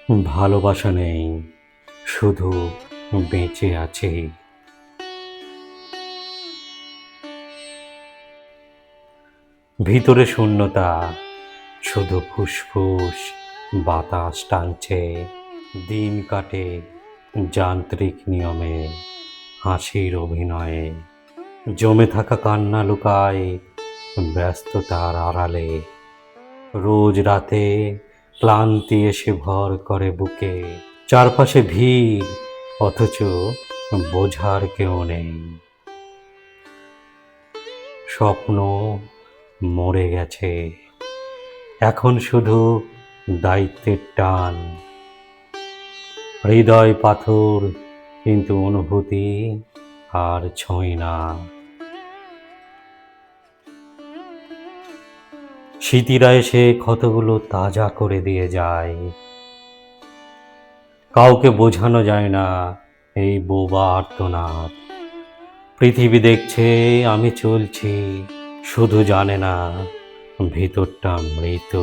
ভালোবাসা নেই, শুধু বেঁচে আছে। ভিতরে শূন্যতা, শুধু ফুসফুস বাতাস টানছে। দিন কাটে যান্ত্রিক নিয়মে, হাসির অভিনয়ে। জমে থাকা কান্না লুকায় ব্যস্ততার আড়ালে। রোজ রাতে ক্লান্তি এসে ভর করে বুকে। চারপাশে ভিড়, অথচ বোঝার কেউ নেই। স্বপ্ন মরে গেছে, এখন শুধু দায়িত্বের টান। হৃদয় পাথর, কিন্তু অনুভূতি আর ছোঁয় না। স্মৃতিরা এসে ক্ষতগুলো তাজা করে দিয়ে যায়। কাউকে বোঝানো যায় না এই বোবা আর্তনাদ। পৃথিবী দেখছে আমি চলছি, শুধু জানে না ভিতরটা মৃত।